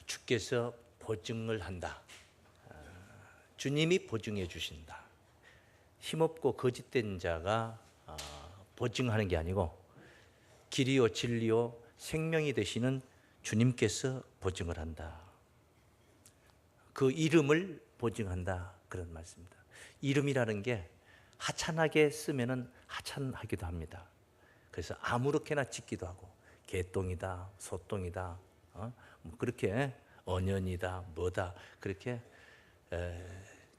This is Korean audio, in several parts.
주께서 보증을 한다. 주님이 보증해 주신다. 힘없고 거짓된 자가 보증하는 게 아니고 길이요 진리요 생명이 되시는 주님께서 보증을 한다. 그 이름을 보증한다, 그런 말씀입니다. 이름이라는 게 하찮하게 쓰면은 하찮하기도 합니다. 그래서 아무렇게나 짓기도 하고 개똥이다, 소똥이다, 그렇게 언연이다, 뭐다 그렇게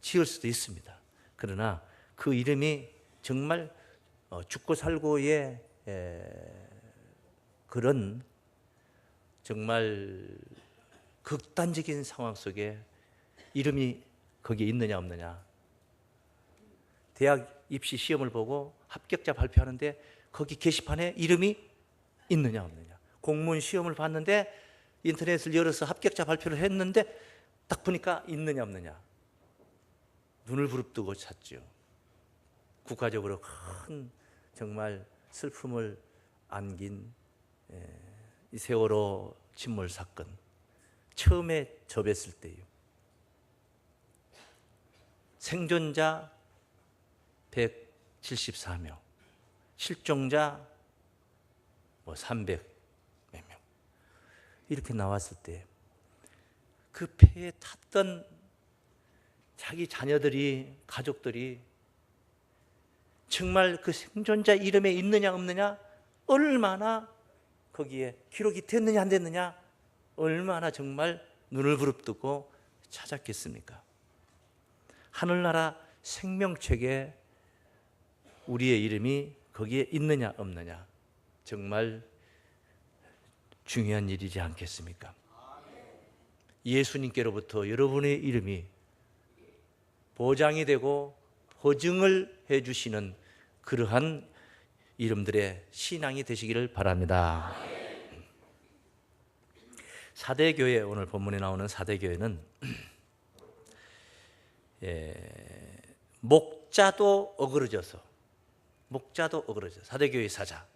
지을 수도 있습니다. 그러나 그 이름이 정말 죽고 살고의 그런 정말 극단적인 상황 속에 이름이 거기에 있느냐 없느냐. 대학 입시 시험을 보고 합격자 발표하는데 거기 게시판에 이름이 있느냐 없느냐. 공무원 시험을 봤는데 인터넷을 열어서 합격자 발표를 했는데 딱 보니까 있느냐 없느냐. 눈을 부릅뜨고 찾죠. 국가적으로 큰 정말 슬픔을 안긴 이 세월호 침몰 사건, 처음에 접했을 때요, 생존자 174명, 실종자 300몇 명 이렇게 나왔을 때 그 배에 탔던 자기 자녀들이, 가족들이 정말 그 생존자 이름에 있느냐 없느냐, 얼마나 거기에 기록이 됐느냐 안 됐느냐, 얼마나 정말 눈을 부릅뜨고 찾았겠습니까? 하늘나라 생명책에 우리의 이름이 거기에 있느냐 없느냐, 정말 중요한 일이지 않겠습니까? 예수님께로부터 여러분의 이름이 보장이 되고 보증을 해주시는 그러한 이름들의 신앙이 되시기를 바랍니다. 사대교회, 오늘 본문에 나오는 사대교회는 목자도 어그러져서 사대교회 사자,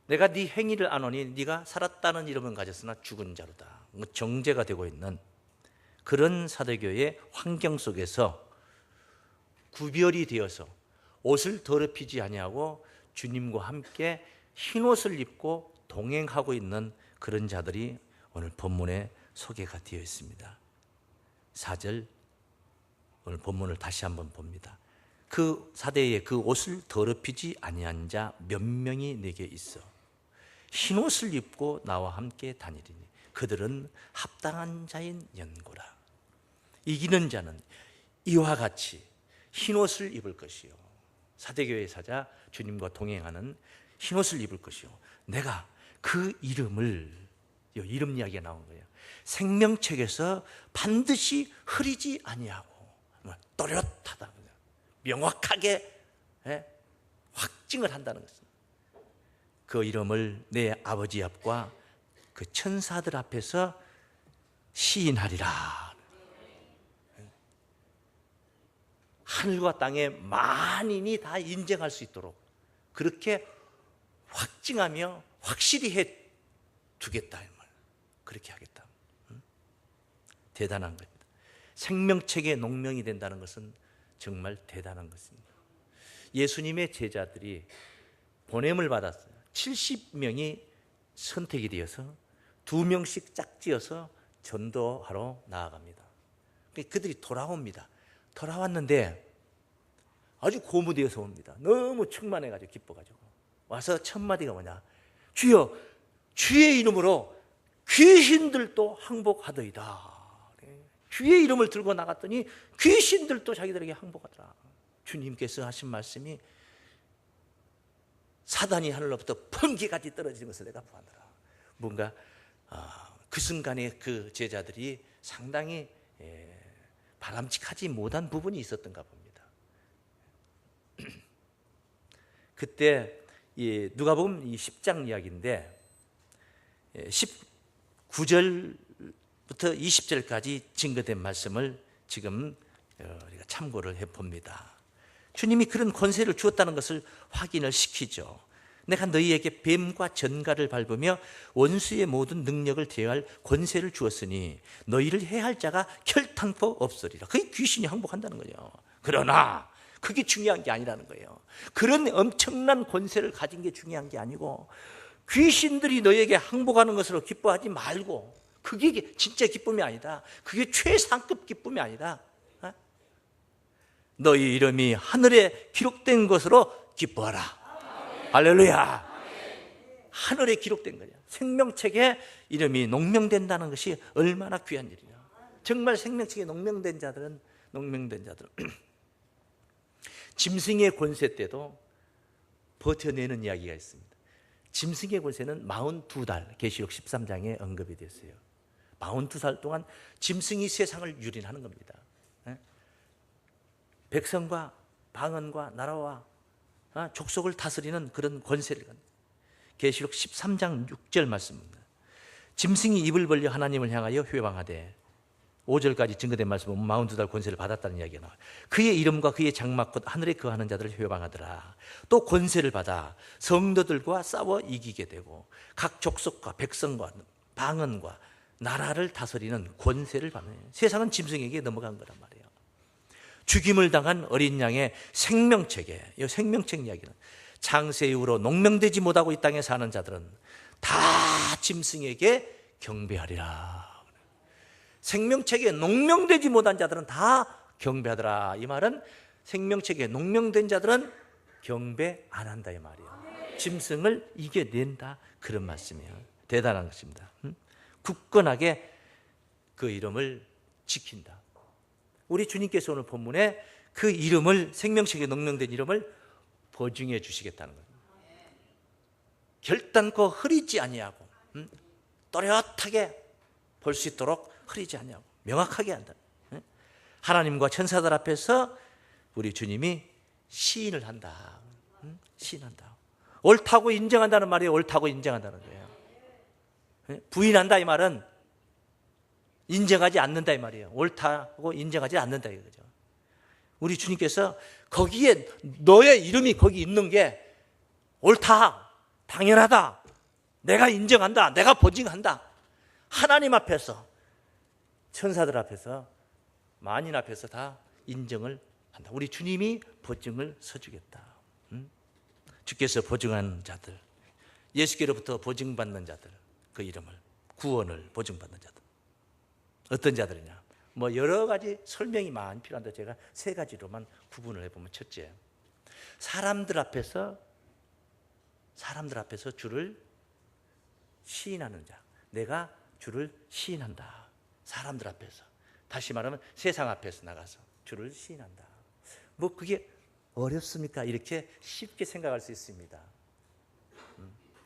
내가 네 행위를 아노니 네가 살았다는 이름은 가졌으나 죽은 자로다, 정죄가 되고 있는 그런 사대교회의 환경 속에서 구별이 되어서 옷을 더럽히지 아니하고 주님과 함께 흰옷을 입고 동행하고 있는 그런 자들이 오늘 본문에 소개가 되어 있습니다. 4절, 오늘 본문을 다시 한번 봅니다. 그 사대에 그 옷을 더럽히지 아니한 자 몇 명이 내게 있어 흰옷을 입고 나와 함께 다니리니 그들은 합당한 자인 연고라. 이기는 자는 이와 같이 흰옷을 입을 것이요, 사대교회 사자 주님과 동행하는 흰옷을 입을 것이요, 내가 그 이름을, 이름 이야기가 나온 거예요, 생명책에서 반드시 흐리지 아니하고 또렷하다, 명확하게 확증을 한다는 것입니다. 그 이름을 내 아버지 앞과 그 천사들 앞에서 시인하리라. 하늘과 땅의 만인이 다 인정할 수 있도록 그렇게 확증하며 확실히 해 두겠다, 그렇게 하겠다. 대단한 겁니다. 생명책의 농명이 된다는 것은 정말 대단한 것입니다. 예수님의 제자들이 보냄을 받았어요. 70명이 선택이 되어서 2명씩 짝지어서 전도하러 나아갑니다. 그들이 돌아옵니다. 돌아왔는데 아주 고무되어서 옵니다. 너무 충만해가지고 기뻐가지고 와서 첫 마디가 뭐냐, 주여 주의 이름으로 귀신들도 항복하더이다. 주의 이름을 들고 나갔더니 귀신들도 자기들에게 항복하더라. 주님께서 하신 말씀이 사단이 하늘로부터 번개같이 떨어지는 것을 내가 보았노라. 뭔가 그 순간에 그 제자들이 상당히 바람직하지 못한 부분이 있었던가 봅니다. 그때 누가복음 10장 이야기인데 19절부터 20절까지 증거된 말씀을 지금 우리가 참고를 해봅니다. 주님이 그런 권세를 주었다는 것을 확인을 시키죠. 내가 너희에게 뱀과 전갈을 밟으며 원수의 모든 능력을 제어할 권세를 주었으니 너희를 해할 자가 결탄코 없으리라. 그게 귀신이 항복한다는 거예요. 그러나 그게 중요한 게 아니라는 거예요. 그런 엄청난 권세를 가진 게 중요한 게 아니고 귀신들이 너희에게 항복하는 것으로 기뻐하지 말고, 그게 진짜 기쁨이 아니다. 그게 최상급 기쁨이 아니다. 너희 이름이 하늘에 기록된 것으로 기뻐하라. 할렐루야. 하늘에 기록된 거야. 생명책에 이름이 농명된다는 것이 얼마나 귀한 일이냐. 정말 생명책에 농명된 자들은 짐승의 권세 때도 버텨내는 이야기가 있습니다. 짐승의 권세는 42달, 계시록 13장에 언급이 됐어요. 42살 동안 짐승이 세상을 유린하는 겁니다. 백성과 방언과 나라와 족속을 다스리는 그런 권세를 갖는, 계시록 13장 6절 말씀입니다. 짐승이 입을 벌려 하나님을 향하여 회방하되, 5절까지 증거된 말씀은 42달 권세를 받았다는 이야기가 나와요. 그의 이름과 그의 장막 곧 하늘에 거하는 자들을 회방하더라. 또 권세를 받아 성도들과 싸워 이기게 되고 각 족속과 백성과 방언과 나라를 다스리는 권세를 받는, 세상은 짐승에게 넘어간 거란 말이에요. 죽임을 당한 어린 양의 생명책에, 이 생명책 이야기는 창세 이후로 농명되지 못하고 이 땅에 사는 자들은 다 짐승에게 경배하리라. 생명책에 농명되지 못한 자들은 다 경배하더라. 이 말은 생명책에 농명된 자들은 경배 안 한다 이 말이에요. 짐승을 이겨낸다, 그런 말씀이에요. 대단한 것입니다. 굳건하게 그 이름을 지킨다. 우리 주님께서 오늘 본문에 그 이름을, 생명책에 농명된 이름을 보증해 주시겠다는 거예요. 결단코 흐리지 아니하고 또렷하게 볼 수 있도록 흐리지 아니하고 명확하게 한다. 하나님과 천사들 앞에서 우리 주님이 시인을 한다. 시인한다. 옳다고 인정한다는 말이에요. 옳다고 인정한다는 거예요. 부인한다 이 말은 인정하지 않는다 이 말이에요. 옳다고 인정하지 않는다 이거죠. 우리 주님께서 거기에 너의 이름이 거기 있는 게 옳다, 당연하다, 내가 인정한다, 내가 보증한다. 하나님 앞에서, 천사들 앞에서, 만인 앞에서 다 인정을 한다. 우리 주님이 보증을 서주겠다. 주께서 보증한 자들, 예수께로부터 보증받는 자들, 그 이름을, 구원을 보증받는 자들, 어떤 자들이냐? 뭐 여러 가지 설명이 많이 필요한데 제가 세 가지로만 구분을 해보면, 첫째, 사람들 앞에서 주를 시인하는 자. 내가 주를 시인한다. 사람들 앞에서. 다시 말하면 세상 앞에서 나가서 주를 시인한다. 뭐 그게 어렵습니까? 이렇게 쉽게 생각할 수 있습니다.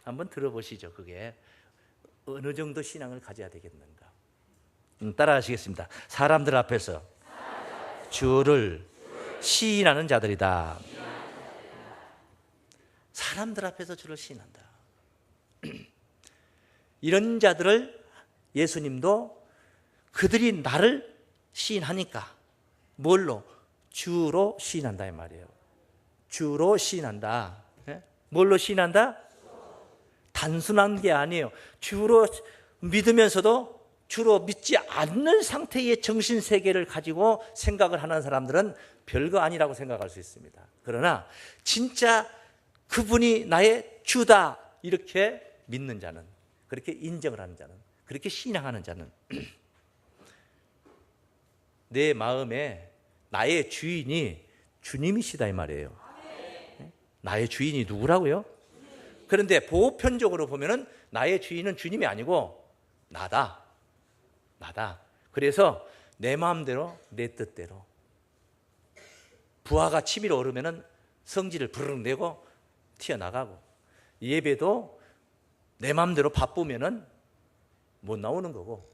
한번 들어보시죠. 그게 어느 정도 신앙을 가져야 되겠는가? 따라 하시겠습니다. 사람들 앞에서 주를 시인하는 자들이다. 사람들 앞에서 주를 시인한다. 이런 자들을 예수님도 그들이 나를 시인하니까 뭘로? 주로 시인한다 이 말이에요. 주로 시인한다. 뭘로 시인한다? 단순한 게 아니에요. 주로 믿으면서도 주로 믿지 않는 상태의 정신세계를 가지고 생각을 하는 사람들은 별거 아니라고 생각할 수 있습니다. 그러나 진짜 그분이 나의 주다 이렇게 믿는 자는, 그렇게 인정을 하는 자는, 그렇게 신앙하는 자는 내 마음에 나의 주인이 주님이시다 이 말이에요. 나의 주인이 누구라고요? 그런데 보편적으로 보면은 나의 주인은 주님이 아니고 나다. 그래서 내 마음대로, 내 뜻대로 부하가 치밀어 오르면은 성질을 부르륵 내고 튀어나가고, 예배도 내 마음대로 바쁘면은 못 나오는 거고,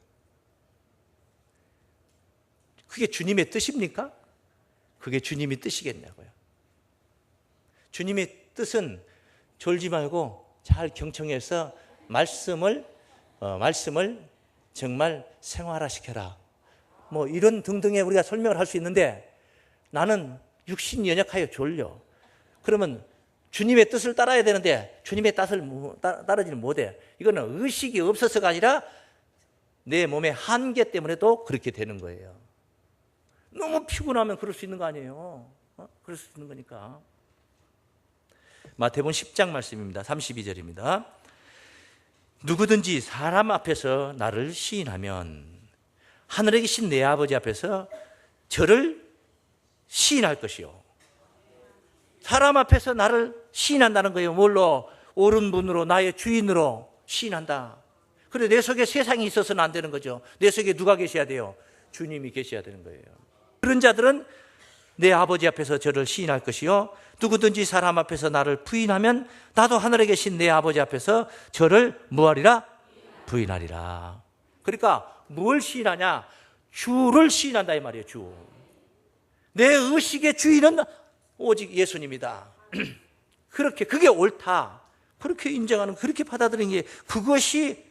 그게 주님의 뜻입니까? 그게 주님의 뜻이겠냐고요. 주님의 뜻은 졸지 말고 잘 경청해서 말씀을 정말 생활화시켜라. 뭐 이런 등등의 우리가 설명을 할 수 있는데, 나는 육신이 연약하여 졸려. 그러면 주님의 뜻을 따라야 되는데 주님의 뜻을 따르지는 못해. 이거는 의식이 없어서가 아니라 내 몸의 한계 때문에도 그렇게 되는 거예요. 너무 피곤하면 그럴 수 있는 거 아니에요. 그럴 수 있는 거니까. 마태복음 10장 말씀입니다. 32절입니다. 누구든지 사람 앞에서 나를 시인하면 하늘에 계신 내 아버지 앞에서 저를 시인할 것이요. 사람 앞에서 나를 시인한다는 거예요. 뭘로? 옳은 분으로, 나의 주인으로 시인한다. 그래, 내 속에 세상이 있어서는 안 되는 거죠. 내 속에 누가 계셔야 돼요? 주님이 계셔야 되는 거예요. 그런 자들은 내 아버지 앞에서 저를 시인할 것이요, 누구든지 사람 앞에서 나를 부인하면 나도 하늘에 계신 내 아버지 앞에서 저를 뭐하리라? 부인하리라. 그러니까 뭘 시인하냐? 주를 시인한다 이 말이에요. 주. 내 의식의 주인은 오직 예수님이다. 그렇게, 그게 옳다, 그렇게 인정하는, 그렇게 받아들이는 게, 그것이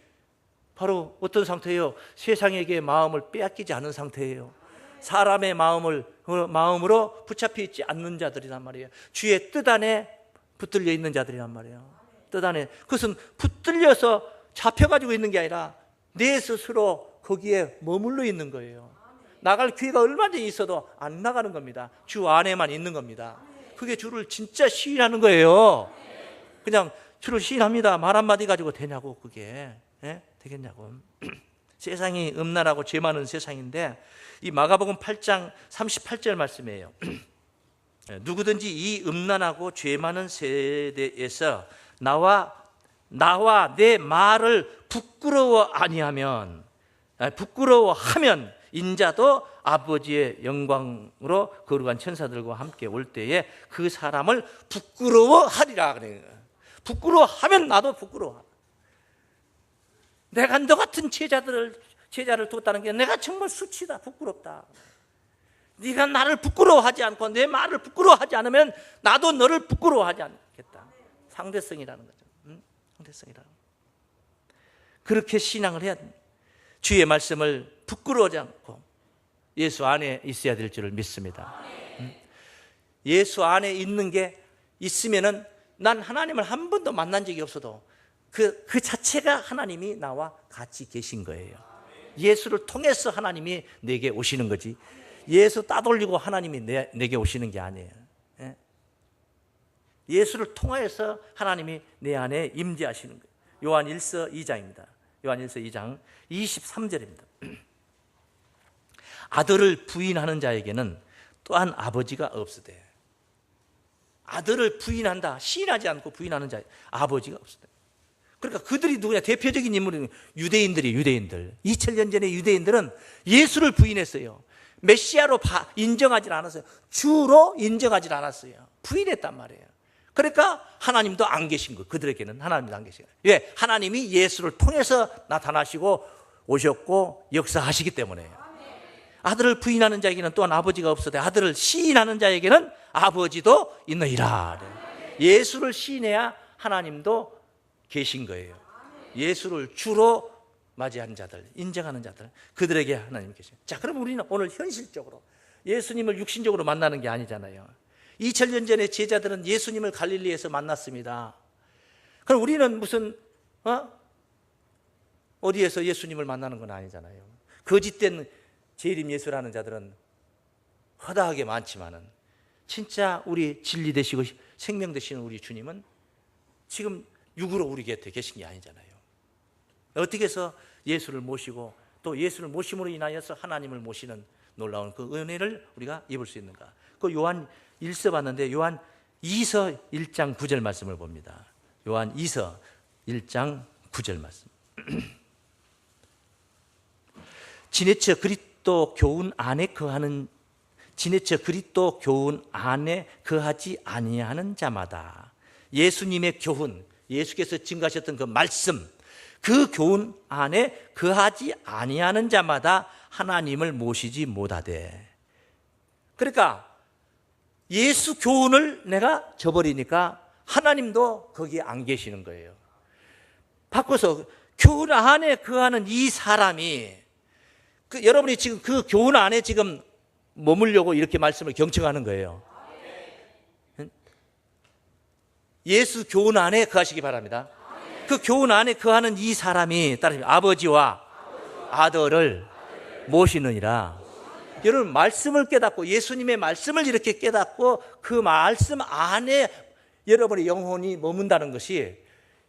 바로 어떤 상태예요? 세상에게 마음을 빼앗기지 않은 상태예요. 사람의 마음으로 붙잡혀 있지 않는 자들이란 말이에요. 주의 뜻 안에 붙들려 있는 자들이란 말이에요. 뜻 안에. 그것은 붙들려서 잡혀가지고 있는 게 아니라 내 스스로 거기에 머물러 있는 거예요. 나갈 기회가 얼마든지 있어도 안 나가는 겁니다. 주 안에만 있는 겁니다. 그게 주를 진짜 시인하는 거예요. 그냥 주를 시인합니다. 말 한마디 가지고 되냐고, 그게. 예? 되겠냐고. 세상이 음란하고 죄 많은 세상인데, 이 마가복음 8장 38절 말씀이에요. 누구든지 이 음란하고 죄 많은 세대에서 나와 내 말을 부끄러워하면 인자도 아버지의 영광으로 거룩한 천사들과 함께 올 때에 그 사람을 부끄러워하리라 그래요. 부끄러워하면 나도 부끄러워. 내가 너 같은 제자를 뒀다는 게 내가 정말 수치다, 부끄럽다. 네가 나를 부끄러워하지 않고 내 말을 부끄러워하지 않으면 나도 너를 부끄러워하지 않겠다. 상대성이라는 거죠. 상대성이라는. 그렇게 신앙을 해야 됩니다. 주의 말씀을 부끄러워하지 않고 예수 안에 있어야 될 줄을 믿습니다. 예수 안에 있는 게 있으면은, 난 하나님을 한 번도 만난 적이 없어도 그 자체가 하나님이 나와 같이 계신 거예요. 예수를 통해서 하나님이 내게 오시는 거지, 예수 따돌리고 하나님이 내게 오시는 게 아니에요. 예? 예수를 통해서 하나님이 내 안에 임재하시는 거예요. 요한 1서 2장입니다. 요한 1서 2장 23절입니다. 아들을 부인하는 자에게는 또한 아버지가 없으되. 아들을 부인한다, 시인하지 않고 부인하는 자, 아버지가 없으되. 그러니까 그들이 누구냐? 대표적인 인물은 유대인들. 2000년 전에 유대인들은 예수를 부인했어요. 메시아로 인정하지 않았어요. 주로 인정하지 않았어요. 부인했단 말이에요. 그러니까 하나님도 안 계신 거예요. 그들에게는 하나님도 안 계신 거예요. 왜? 하나님이 예수를 통해서 나타나시고 오셨고 역사하시기 때문에요. 아들을 부인하는 자에게는 또한 아버지가 없으되 아들을 시인하는 자에게는 아버지도 있느니라. 예수를 시인해야 하나님도 계신 거예요. 예수를 주로 맞이하는 자들, 인정하는 자들, 그들에게 하나님 계세요. 자, 그럼 우리는 오늘 현실적으로 예수님을 육신적으로 만나는 게 아니잖아요. 2000년 전에 제자들은 예수님을 갈릴리에서 만났습니다. 그럼 우리는 무슨 어디에서 예수님을 만나는 건 아니잖아요. 거짓된 재림 예수라는 자들은 허다하게 많지만은 진짜 우리 진리 되시고 생명 되시는 우리 주님은 지금 육으로 우리 곁에 계신 게 아니잖아요. 어떻게 해서 예수를 모시고 또 예수를 모심으로 인하여서 하나님을 모시는 놀라운 그 은혜를 우리가 입을 수 있는가? 그 요한 1서 봤는데 요한 2서 1장 9절 말씀을 봅니다. 요한 2서 1장 9절 말씀. 지내쳐 그리스도 교훈 안에 거하지 아니하는 자마다 예수님의 교훈, 예수께서 증거하셨던 그 말씀, 그 교훈 안에 거하지 아니하는 자마다 하나님을 모시지 못하되. 그러니까 예수 교훈을 내가 저버리니까 하나님도 거기에 안 계시는 거예요. 바꿔서 교훈 안에 거하는 이 사람이, 여러분이 지금 그 교훈 안에 지금 머물려고 이렇게 말씀을 경청하는 거예요. 예수 교훈 안에 거하시기 바랍니다. 그 교훈 안에 거하는 이 사람이 따라서 아버지와 아들을 모시느니라. 여러분, 말씀을 깨닫고 예수님의 말씀을 이렇게 깨닫고 그 말씀 안에 여러분의 영혼이 머문다는 것이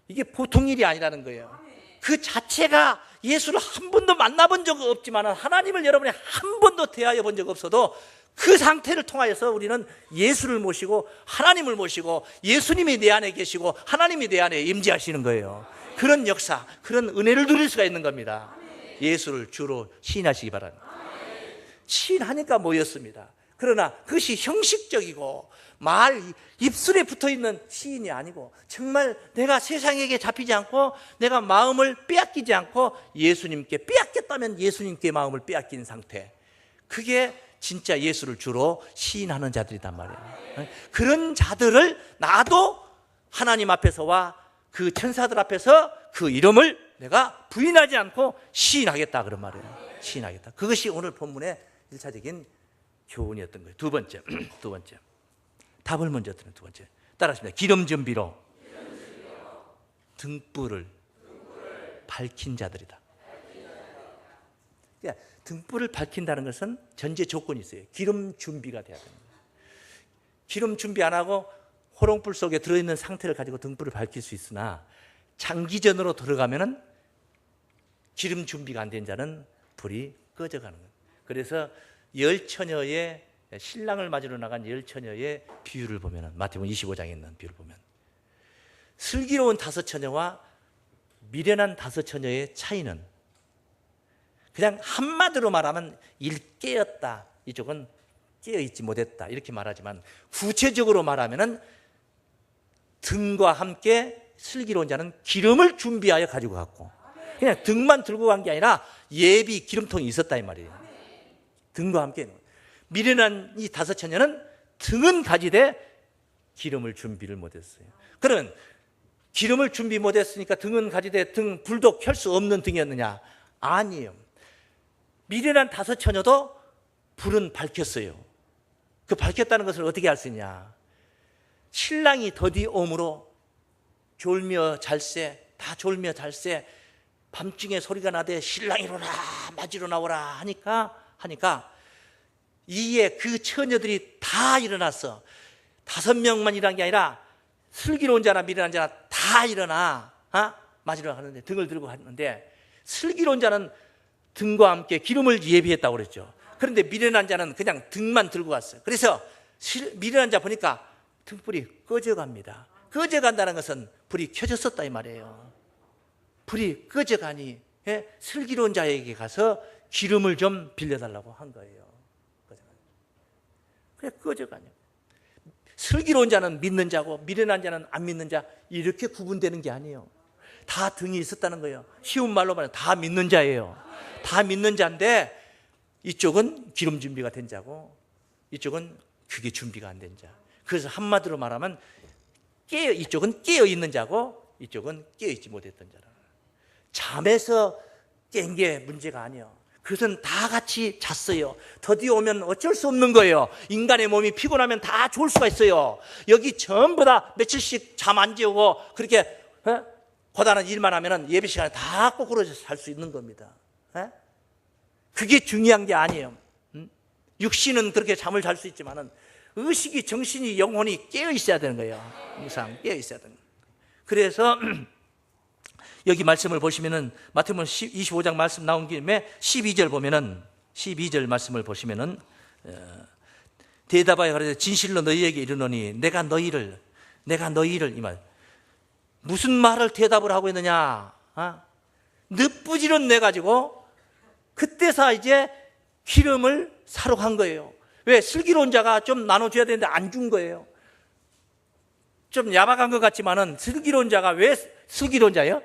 이게 보통 일이 아니라는 거예요. 그 자체가 예수를 한 번도 만나본 적 없지만 하나님을 여러분이 한 번도 대하여 본 적 없어도 그 상태를 통하여서 우리는 예수를 모시고 하나님을 모시고 예수님이 내 안에 계시고 하나님이 내 안에 임재하시는 거예요. 그런 역사, 그런 은혜를 누릴 수가 있는 겁니다. 예수를 주로 시인하시기 바랍니다. 시인하니까 모였습니다. 그러나 그것이 형식적이고 말 입술에 붙어있는 시인이 아니고 정말 내가 세상에게 잡히지 않고 내가 마음을 빼앗기지 않고 예수님께 빼앗겼다면 예수님께 마음을 빼앗긴 상태, 그게 진짜 예수를 주로 시인하는 자들이란 말이에요. 그런 자들을 나도 하나님 앞에서와 그 천사들 앞에서 그 이름을 내가 부인하지 않고 시인하겠다, 그런 말이에요. 시인하겠다. 그것이 오늘 본문의 1차적인 교훈이었던 거예요. 두 번째, 답을 먼저 드는 두 번째, 따라하십니다. 기름 준비로 등불을 밝힌 자들이다. 그러니까 등불을 밝힌다는 것은 전제 조건이 있어요. 기름 준비가 돼야 됩니다. 기름 준비 안 하고 호롱불 속에 들어있는 상태를 가지고 등불을 밝힐 수 있으나 장기전으로 들어가면은 기름 준비가 안 된 자는 불이 꺼져가는 거예요. 그래서 열처녀의, 신랑을 맞으러 나간 열처녀의 비유를 보면, 마태복음 25장에 있는 비유를 보면 슬기로운 다섯 처녀와 미련한 다섯 처녀의 차이는 그냥 한마디로 말하면 일깨었다, 이쪽은 깨어있지 못했다, 이렇게 말하지만 구체적으로 말하면 등과 함께 슬기로운 자는 기름을 준비하여 가지고 갔고, 그냥 등만 들고 간 게 아니라 예비 기름통이 있었다 이 말이에요. 등과 함께. 미련한 이 다섯 처녀는 등은 가지되 기름을 준비를 못했어요. 그러면 기름을 준비 못했으니까 등은 가지되 등 불도 켤 수 없는 등이었느냐? 아니에요. 미련한 다섯 처녀도 불은 밝혔어요. 그 밝혔다는 것을 어떻게 알 수 있냐? 신랑이 더디 오므로 졸며 잘새, 다 졸며 잘새, 밤중에 소리가 나되 신랑이 일어나 맞으러 나오라 하니까 이에 그 처녀들이 다 일어났어. 5명만 일어난 게 아니라 슬기로운 자나 미련한 자나 다 일어나 맞으러 가는데, 등을 들고 갔는데 슬기로운 자는 등과 함께 기름을 예비했다고 그랬죠. 그런데 미련한 자는 그냥 등만 들고 갔어요. 그래서 미련한 자 보니까 등불이 꺼져갑니다. 꺼져간다는 것은 불이 켜졌었다 이 말이에요. 불이 꺼져가니 슬기로운 자에게 가서 기름을 좀 빌려달라고 한 거예요. 그래, 꺼져가냐. 슬기로운 자는 믿는 자고 미련한 자는 안 믿는 자, 이렇게 구분되는 게 아니에요. 다 등이 있었다는 거예요. 쉬운 말로 말하면 다 믿는 자예요. 다 믿는 자인데 이쪽은 기름 준비가 된 자고 이쪽은 그게 준비가 안 된 자. 그래서 한마디로 말하면 이쪽은 깨어 있는 자고 이쪽은 깨어 있지 못했던 자라. 잠에서 깬 게 문제가 아니에요. 그것은 다 같이 잤어요. 더디 오면 어쩔 수 없는 거예요. 인간의 몸이 피곤하면 다 좋을 수가 있어요. 여기 전부 다 며칠씩 잠 안 재우고 그렇게 고단한 일만 하면 예배 시간에 다 꼬꾸러져서 살 수 있는 겁니다. 그게 중요한 게 아니에요. 육신은 그렇게 잠을 잘 수 있지만은 의식이, 정신이, 영혼이 깨어 있어야 되는 거예요. 항상 깨어 있어야 되는 거예요. 그래서 여기 말씀을 보시면은 마태복음 25장 말씀 나온 김에 12절 보면은 12절 말씀을 보시면은 대답하여 가로되 진실로 너희에게 이르노니 내가 너희를 이 말, 무슨 말을 대답을 하고 있느냐? 늦부지런 내 가지고 그때서 이제 기름을 사러 간 거예요. 왜? 슬기로운 자가 좀 나눠줘야 되는데 안 준 거예요. 좀 야박한 것 같지만은 슬기로운 자가 왜 슬기로운 자예요?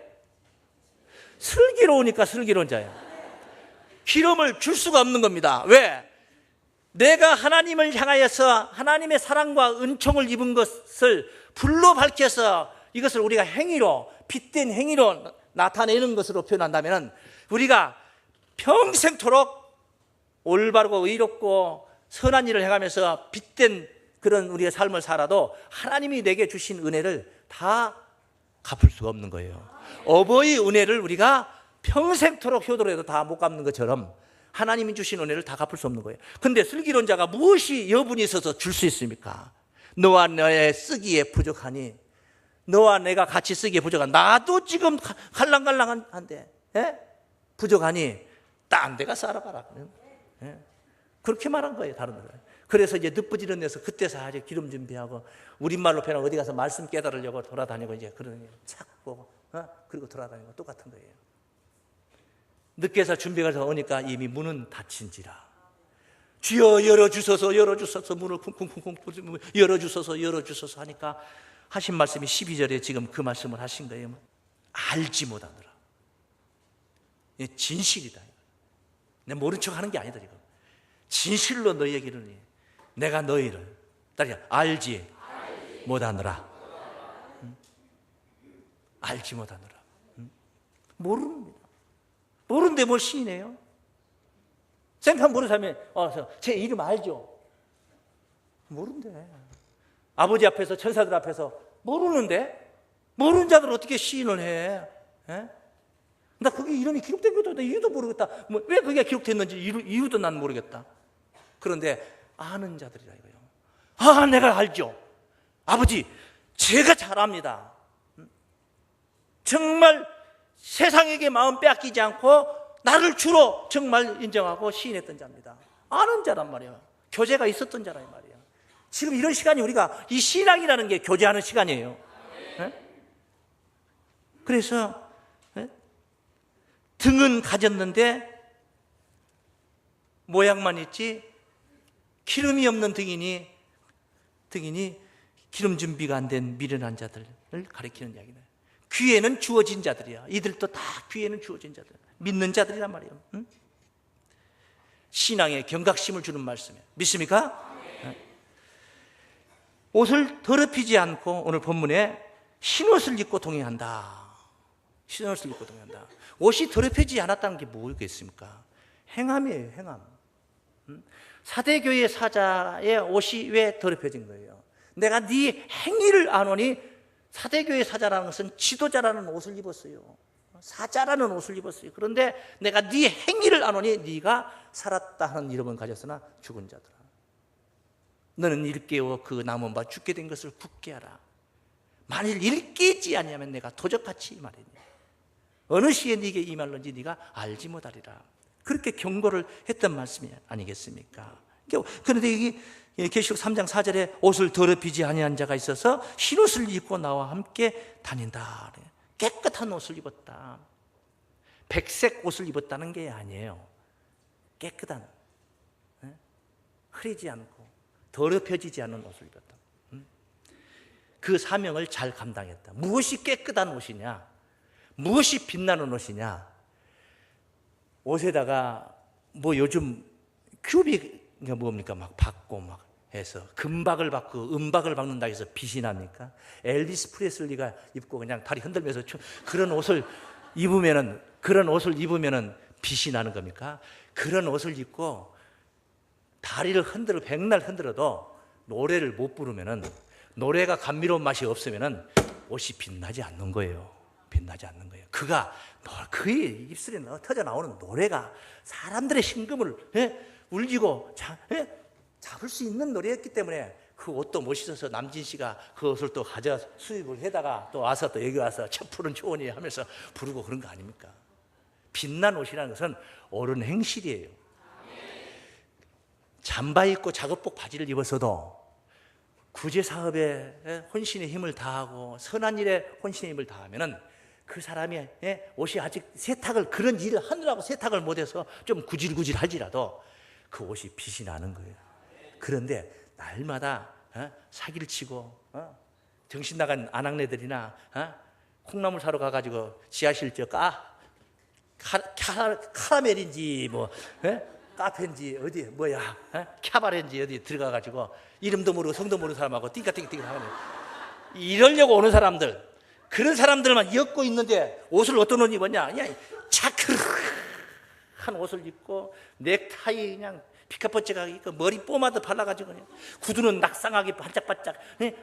슬기로우니까 슬기로운 자예요. 기름을 줄 수가 없는 겁니다. 왜? 내가 하나님을 향하여서 하나님의 사랑과 은총을 입은 것을 불로 밝혀서 이것을 우리가 행위로, 빗된 행위로 나타내는 것으로 표현한다면 우리가 평생토록 올바르고 의롭고 선한 일을 행하면서 빗된 그런 우리의 삶을 살아도 하나님이 내게 주신 은혜를 다 갚을 수가 없는 거예요. 어버이 은혜를 우리가 평생토록 효도로 해도 다 못 갚는 것처럼 하나님이 주신 은혜를 다 갚을 수 없는 거예요. 근데 슬기론자가 무엇이 여분이 있어서 줄 수 있습니까? 너와 너의 쓰기에 부족하니, 너와 내가 같이 쓰기에 부족한, 나도 지금 갈랑갈랑한데 부족하니 딴 데가 살아가라. 그렇게 말한 거예요. 다른 데가. 그래서 이제 늦부지런 데서 그때서 아주 기름 준비하고 우리말로 표현하면 어디 가서 말씀 깨달으려고 돌아다니고 이제 그런 게 찾고 그리고 돌아다니고 똑같은 거예요. 늦게 해서 준비가 돼서 오니까 이미 문은 닫힌지라. 주여 열어주소서 열어주소서, 문을 쿵쿵쿵쿵 열어주소서 하니까 하신 말씀이 12절에 지금 그 말씀을 하신 거예요. 알지 못하느라. 진실이다. 내 모른 척 하는 게 아니다. 이거 진실로 너희에게 이르니 내가 너희를 알지 못하느라. 알지 못하느라. 모릅니다. 모르는데 뭘 시인해요? 생판 모르는 사람이 제 이름 알죠? 모른대. 아버지 앞에서, 천사들 앞에서 모르는데 모르는 자들 어떻게 시인을 해? 나 그게 이름이 기록된 것도 이유도 모르겠다. 왜 그게 기록됐는지 이유도 난 모르겠다. 그런데 아는 자들이라 이거예요. 내가 알죠. 아버지, 제가 잘 압니다. 정말 세상에게 마음 빼앗기지 않고 나를 주로 정말 인정하고 시인했던 자입니다. 아는 자란 말이에요. 교제가 있었던 자란 말이에요. 지금 이런 시간이 우리가 이 신앙이라는 게 교제하는 시간이에요. 그래서 등은 가졌는데 모양만 있지 기름이 없는 등이니 기름 준비가 안 된 미련한 자들을 가리키는 이야기네. 귀에는 주어진 자들이야. 이들도 다 귀에는 주어진 자들, 믿는 자들이란 말이에요. 신앙에 경각심을 주는 말씀이에요. 믿습니까? 옷을 더럽히지 않고 오늘 본문에 흰옷을 입고 동행한다. 흰옷을 입고 동행한다. 옷이 더럽히지 않았다는 게 뭐겠습니까? 행함이에요. 행함. 사대교회 사자의 옷이 왜 더럽혀진 거예요? 내가 네 행위를 아노니. 사대교회 사자라는 것은 지도자라는 옷을 입었어요. 사자라는 옷을 입었어요. 그런데 내가 네 행위를 아노니 네가 살았다 하는 이름은 가졌으나 죽은 자들아. 너는 일깨워 그 남은 바 죽게 된 것을 굳게 하라. 만일 일깨지 아니하면 내가 도적같이 말이니 어느 시에 네게 임할는지 네가 알지 못하리라. 그렇게 경고를 했던 말씀이 아니겠습니까? 그런데 이게 계시록 3장 4절에 옷을 더럽히지 아니한 자가 있어서 흰옷을 입고 나와 함께 다닌다. 깨끗한 옷을 입었다. 백색 옷을 입었다는 게 아니에요. 깨끗한, 흐리지 않고 더럽혀지지 않은 옷을 입었다. 그 사명을 잘 감당했다. 무엇이 깨끗한 옷이냐? 무엇이 빛나는 옷이냐? 옷에다가 요즘 큐빅이 뭡니까? 막 박고 막 해서 금박을 박고 은박을 박는다 해서 빛이 납니까? 엘비스 프레슬리가 입고 그냥 다리 흔들면서 그런 옷을 입으면은 빛이 나는 겁니까? 그런 옷을 입고 다리를 백날 흔들어도 노래를 못 부르면은, 노래가 감미로운 맛이 없으면은 옷이 빛나지 않는 거예요. 빛나지 않는 거예요. 그의 입술에 터져 나오는 노래가 사람들의 심금을 울리고 잡을 수 있는 노래였기 때문에 그 옷도 멋있어서 남진 씨가 그 옷을 또 가져 수입을 해다가 또 와서 또 여기 와서 저 푸른 초원이 하면서 부르고 그런 거 아닙니까? 빛난 옷이라는 것은 옳은 행실이에요. 잠바 입고 작업복 바지를 입어서도 구제 사업에 혼신의 힘을 다하고 선한 일에 혼신의 힘을 다하면은 그 사람이 옷이 아직 그런 일을 하느라고 세탁을 못해서 좀 구질구질할지라도 그 옷이 빛이 나는 거예요. 그런데 날마다 사기를 치고 정신 나간 아낙네들이나 콩나물 사러 가가지고 지하실 카라멜인지 카페인지 어디 캬바레인지 어디 들어가가지고 이름도 모르고 성도 모르는 사람하고 띵까띵까 하는, 이러려고 오는 사람들, 그런 사람들만 엮고 있는데 옷을 어떤 옷 입었냐? 그냥 차크한 옷을 입고 넥타이 그냥 피카포츠가 입고 머리 뽀마드 발라가지고 그냥 구두는 낙상하게 반짝반짝,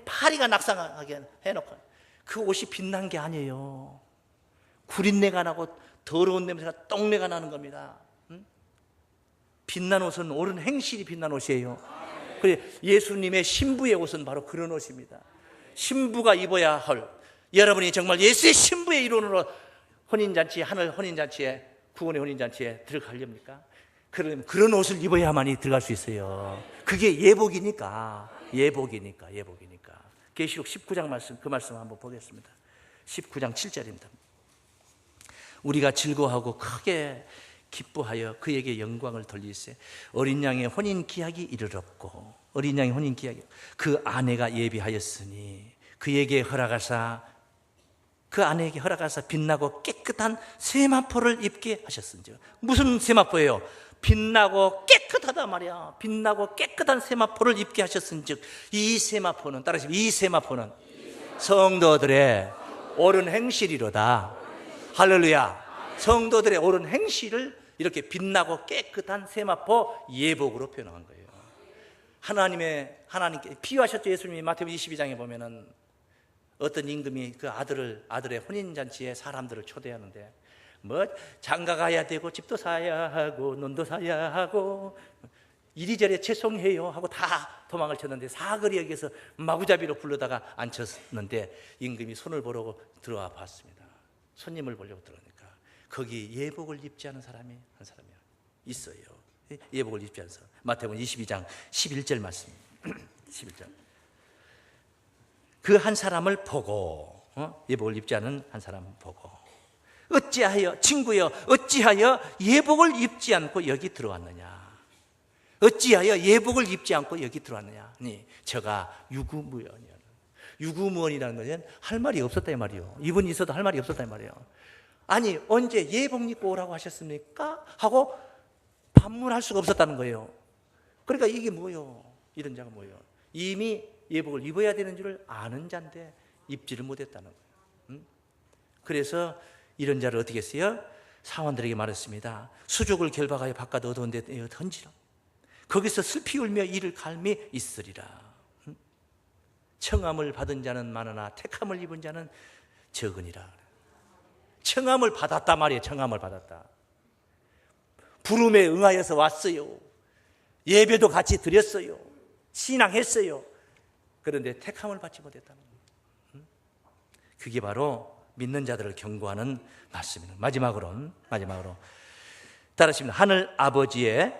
파리가 낙상하게 해놓고 그 옷이 빛난 게 아니에요. 구린내가 나고 더러운 냄새가 똥내가 나는 겁니다. 빛난 옷은 옳은 행실이 빛난 옷이에요. 그래, 예수님의 신부의 옷은 바로 그런 옷입니다. 신부가 입어야 할, 여러분이 정말 예수의 신부의 일원으로 혼인잔치, 하늘 혼인잔치에, 구원의 혼인잔치에 들어가렵니까? 그러면 그런 옷을 입어야만이 들어갈 수 있어요. 그게 예복이니까. 계시록 19장 말씀, 그 말씀 한번 보겠습니다. 19장 7절입니다. 우리가 즐거워하고 크게 기뻐하여 그에게 영광을 돌리세. 어린 양의 혼인 기약이 이르렀고, 어린 양의 혼인 기약이, 그 아내가 예비하였으니 그에게 허락하사, 그 아내에게 허락하사 빛나고 깨끗한 세마포를 입게 하셨은즉. 무슨 세마포예요? 빛나고 깨끗하다 말이야. 빛나고 깨끗한 세마포를 입게 하셨은즉. 이 세마포는, 따라하시면, 이 세마포는 성도들의 옳은 행실이로다. 할렐루야. 성도들의 옳은 행실을 이렇게 빛나고 깨끗한 세마포 예복으로 표현한 거예요. 하나님께 비유하셨죠. 예수님이 마태복음 22장에 보면은 어떤 임금이 그 아들의 혼인잔치에 사람들을 초대하는데, 뭐 장가 가야 되고 집도 사야 하고 논도 사야 하고 이리저리 채송해요 하고 다 도망을 쳤는데, 사거리 역에서 마구잡이로 불러다가 앉혔는데 임금이 손을 보려고 들어와 봤습니다. 손님을 보려고 들어오니까 거기 예복을 입지 않은 사람이 한 사람이 있어요. 예복을 입지 않은 사람. 마태복음 22장 11절 말씀. 11절. 그 한 사람을 보고, 예복을 입지 않은 한 사람을 보고, 어찌하여, 친구여, 어찌하여 예복을 입지 않고 여기 들어왔느냐? 어찌하여 예복을 입지 않고 여기 들어왔느냐? 아니, 저가 유구무원이야. 유구무원이라는 것은 할 말이 없었다 이 말이요. 이분이 있어도 할 말이 없었다 이 말이에요. 아니, 언제 예복 입고 오라고 하셨습니까? 하고 반문할 수가 없었다는 거예요. 그러니까 이게 뭐예요? 이런 자가 뭐예요? 이미 예복을 입어야 되는 줄을 아는 자인데 입지를 못했다는 거예요. 그래서 이런 자를 어떻게 했어요? 사원들에게 말했습니다. 수족을 결박하여 바깥 어두운 데 던지라. 거기서 슬피 울며 이를 갈미 있으리라. 청함을 받은 자는 많으나 택함을 입은 자는 적으니라. 청함을 받았다 말이에요. 청함을 받았다. 부름에 응하여서 왔어요. 예배도 같이 드렸어요. 신앙했어요. 그런데 택함을 받지 못했다는 거예요. 그게 바로 믿는 자들을 경고하는 말씀입니다. 마지막으로 따라하십니다. 하늘 아버지의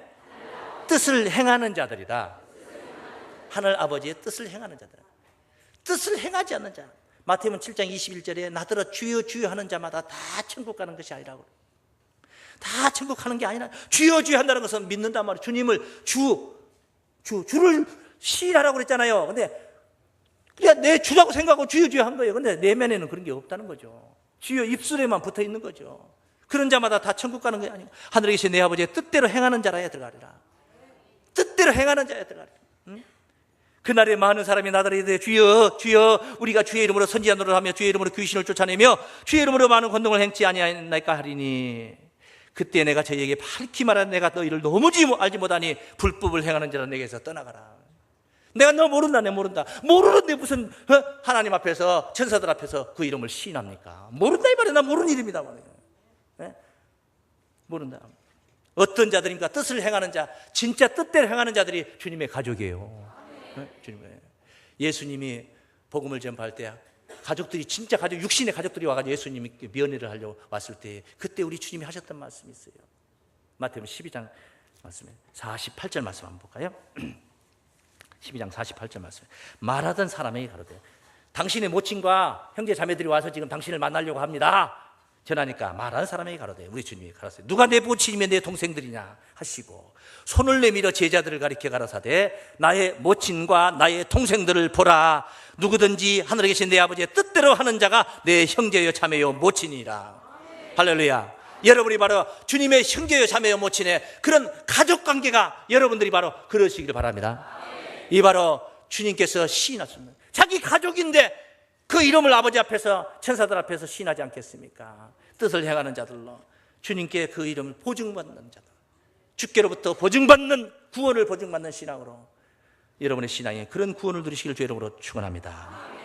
뜻을 행하는 자들이다. 하늘 아버지의 뜻을 행하는 자들. 뜻을 행하지 않는 자. 마태복음 7장 21절에 나더러 주여 주여 하는 자마다 다 천국 가는 것이 아니라고. 다 천국 가는 게 아니라 주여 주여 한다는 것은 믿는단 말이에요. 주님을 주를 시인하라고 그랬잖아요. 근데 그냥 내 주라고 생각하고 주여 주여 한 거예요. 근데 내면에는 그런 게 없다는 거죠. 주여 입술에만 붙어 있는 거죠. 그런 자마다 다 천국 가는 게 아니고 하늘에 계신 내 아버지의 뜻대로 행하는 자라야 들어가리라. 뜻대로 행하는 자야 들어가리라. 그날에 많은 사람이 나더러 이르되 주여 주여 우리가 주의 이름으로 선지자 노릇을 하며 주의 이름으로 귀신을 쫓아내며 주의 이름으로 많은 권능을 행치 아니하나이까 하리니, 그때 내가 저희에게 밝히 말한 내가 너희를 너무 알지 못하니 불법을 행하는 자는 내게서 떠나가라. 내가 너 모른다. 모르는데 무슨 하나님 앞에서 천사들 앞에서 그 이름을 시인합니까? 모른다 이 말이야. 나 모르는 이름이다 말이야. 네? 모른다. 어떤 자들입니까? 뜻을 행하는 자, 진짜 뜻대로 행하는 자들이 주님의 가족이에요. 네? 주님의. 예수님이 복음을 전파할 때 가족들이 진짜 육신의 가족들이 와가지고 예수님이 면회를 하려고 왔을 때 그때 우리 주님이 하셨던 말씀이 있어요. 마태복음 12장 말씀에 48절 말씀 한번 볼까요? 12장 48절 말씀. 말하던 사람에게 가로되 당신의 모친과 형제 자매들이 와서 지금 당신을 만나려고 합니다. 전하니까 말하는 사람에게 가로되, 우리 주님이 가라사대 누가 내 모친이며 내 동생들이냐 하시고 손을 내밀어 제자들을 가리켜 가라사대 나의 모친과 나의 동생들을 보라. 누구든지 하늘에 계신 내 아버지의 뜻대로 하는 자가 내 형제요 자매요 모친이라. 할렐루야. 여러분이 바로 주님의 형제요 자매요 모친의 그런 가족관계가 여러분들이 바로 그러시기를 바랍니다. 이 바로 주님께서 시인하셨습니다. 자기 가족인데 그 이름을 아버지 앞에서 천사들 앞에서 시인하지 않겠습니까? 뜻을 행하는 자들로 주님께 그 이름을 보증받는 자들, 주께로부터 보증받는 구원을 보증받는 신앙으로 여러분의 신앙에 그런 구원을 누리시길 주 이름으로 축원합니다.